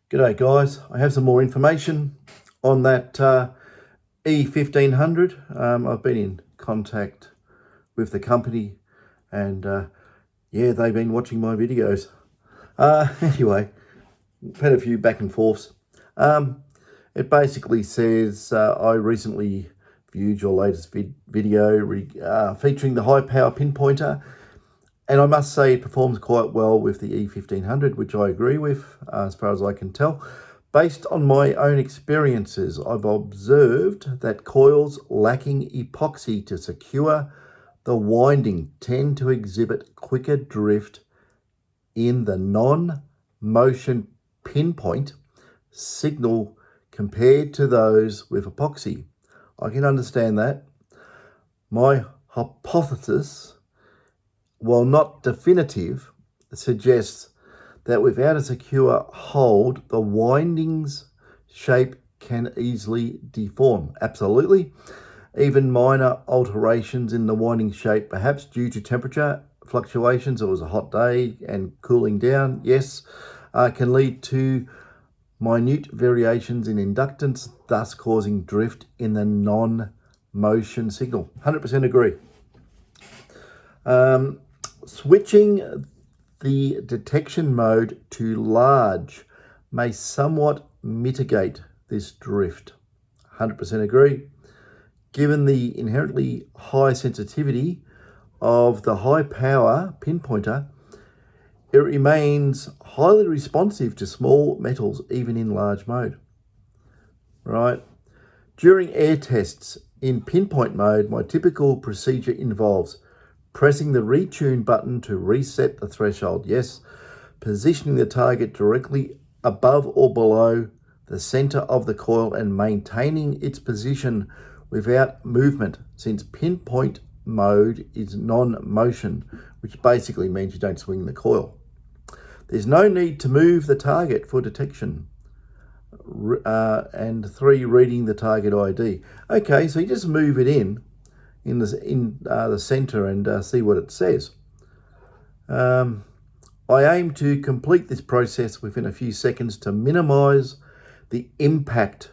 G'day guys, I have some more information on that E1500. I've been in contact with the company and yeah, they've been watching my videos. Anyway, I've had a few back and forths. It basically says, I recently viewed your latest video featuring the high power pinpointer, and I must say it performs quite well with the E1500, which I agree with as far as I can tell. Based on my own experiences, I've observed that coils lacking epoxy to secure the winding tend to exhibit quicker drift in the non-motion pinpoint signal compared to those with epoxy. I can understand that. My hypothesis, while not definitive, suggests that without a secure hold, the winding's shape can easily deform. Absolutely. Even minor alterations in the winding shape, perhaps due to temperature fluctuations, it was a hot day and cooling down, yes, can lead to minute variations in inductance, thus causing drift in the non-motion signal. 100% agree. Switching the detection mode to large may somewhat mitigate this drift. 100% agree. Given the inherently high sensitivity of the high power pinpointer, it remains highly responsive to small metals even in large mode. Right. During air tests in pinpoint mode, my typical procedure involves pressing the retune button to reset the threshold, yes, positioning the target directly above or below the center of the coil and maintaining its position without movement, since pinpoint mode is non-motion, which basically means you don't swing the coil. There's no need to move the target for detection. And 3, reading the target ID. Okay, so you just move it in the center and see what it says. I aim to complete this process within a few seconds to minimize the impact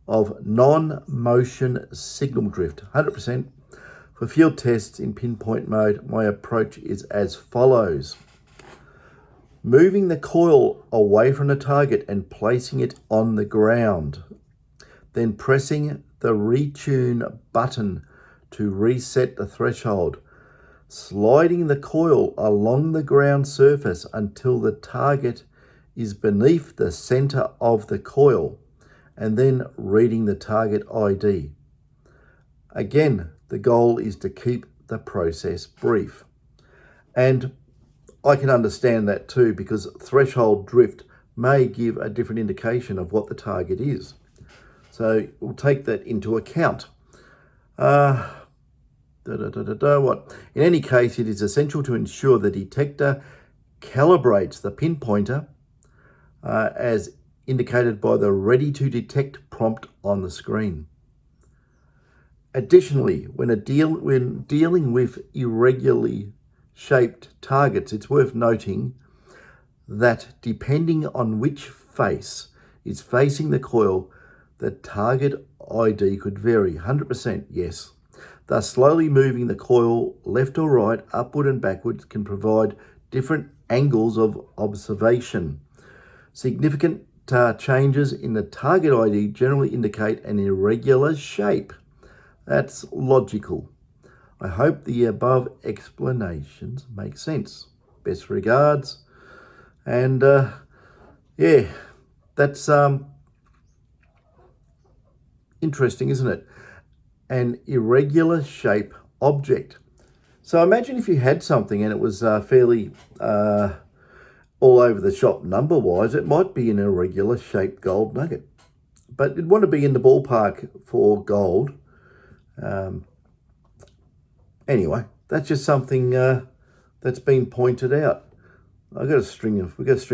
of non-motion signal drift. 100%. For field tests in pinpoint mode, my approach is as follows. Moving the coil away from the target and placing it on the ground. Then pressing the retune button to reset the threshold, sliding the coil along the ground surface until the target is beneath the center of the coil, and then reading the target ID. Again, the goal is to keep the process brief. And I can understand that too, because threshold drift may give a different indication of what the target is. So we'll take that into account. In any case, it is essential to ensure the detector calibrates the pinpointer as indicated by the ready to detect prompt on the screen. Additionally, when dealing with irregularly shaped targets, it's worth noting that depending on which face is facing the coil, the target ID could vary. 100% yes. Thus, slowly moving the coil left or right, upward and backwards can provide different angles of observation. Significant changes in the target ID generally indicate an irregular shape. That's logical. I hope the above explanations make sense. Best regards. And yeah, that's interesting, isn't it? An irregular shape object. So imagine if you had something and it was fairly all over the shop number-wise, it might be an irregular shaped gold nugget. But you'd want to be in the ballpark for gold. Anyway, that's just something that's been pointed out. We've got a string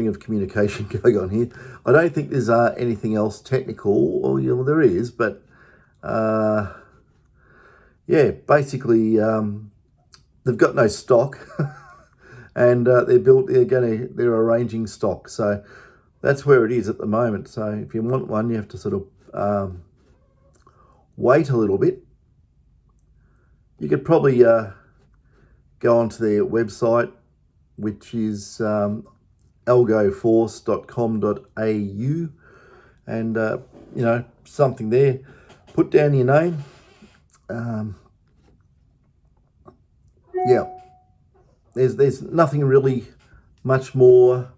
of communication going on here. I don't think there's anything else technical, or there is, but yeah, basically they've got no stock, and they're arranging stock. So that's where it is at the moment. So if you want one, you have to sort of wait a little bit. You could probably go onto their website, which is algoforce.com.au, and you know, something there. Put down your name. Yeah, there's nothing really much more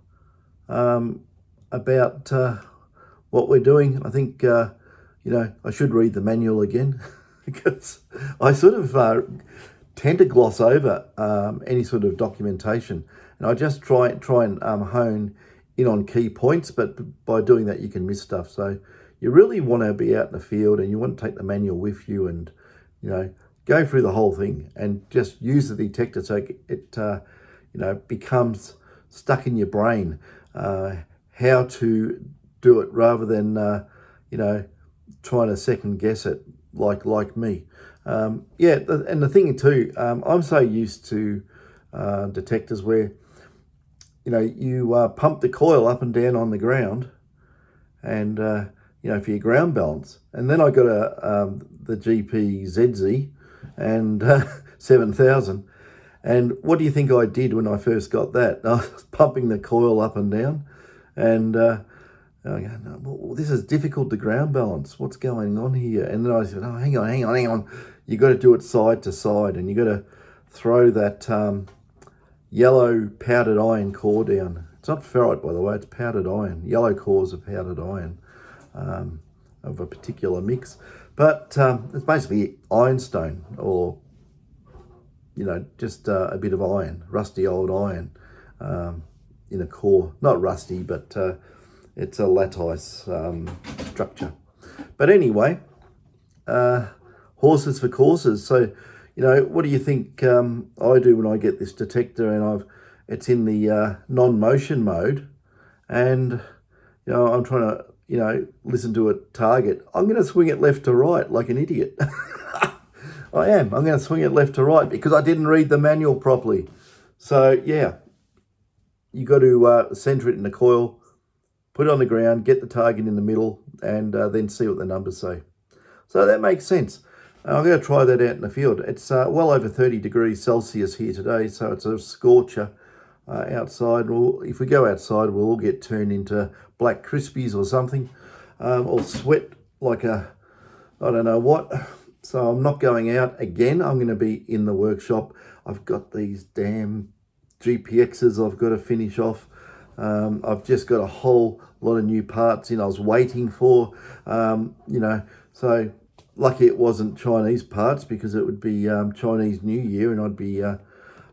about what we're doing. I think you know, I should read the manual again because I sort of tend to gloss over any sort of documentation, and I just try and hone in on key points, but by doing that you can miss stuff. So you really want to be out in the field, and you want to take the manual with you, and you know, go through the whole thing and just use the detector so it you know, becomes stuck in your brain how to do it, rather than you know, trying to second guess it like me. Yeah, and the thing too, I'm so used to detectors where, you know, you pump the coil up and down on the ground, and you know, for your ground balance. And then I got the GP-ZZ and 7000. And what do you think I did when I first got that? I was pumping the coil up and down, and I go, no, well, this is difficult to ground balance. What's going on here? And then I said, oh, hang on. You got to do it side to side, and you got to throw that yellow powdered iron core down. It's not ferrite, by the way, it's powdered iron. Yellow cores of powdered iron of a particular mix. But it's basically ironstone, or, you know, just a bit of iron, rusty old iron in a core. Not rusty, but it's a lattice structure. But anyway, horses for courses. So, you know, what do you think I do when I get this detector and it's in the non-motion mode, and you know, I'm trying to, you know, listen to a target? I'm going to swing it left to right like an idiot. I am. I'm going to swing it left to right because I didn't read the manual properly. So yeah, you got to center it in the coil, put it on the ground, get the target in the middle, and then see what the numbers say. So that makes sense. I'm going to try that out in the field. It's well over 30 degrees Celsius here today, so it's a scorcher outside. If we go outside, we'll all get turned into Black Crispies or something, or sweat like a, I don't know what. So I'm not going out again. I'm going to be in the workshop. I've got these damn GPXs I've got to finish off. I've just got a whole lot of new parts in I was waiting for, you know, so lucky it wasn't Chinese parts, because it would be Chinese New Year and I'd be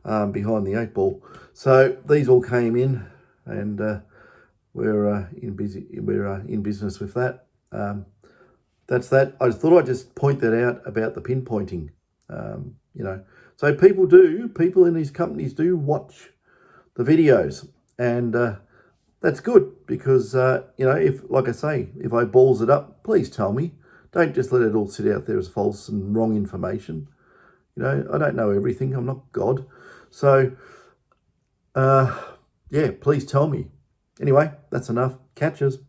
behind the 8 ball. So these all came in, and we're in business with that. That's that. I thought I'd just point that out about the pinpointing, you know. So people in these companies do watch the videos, and that's good, because, you know, if, like I say, if I balls it up, please tell me. Don't just let it all sit out there as false and wrong information. You know, I don't know everything. I'm not God. So, yeah, please tell me. Anyway, that's enough. Catches.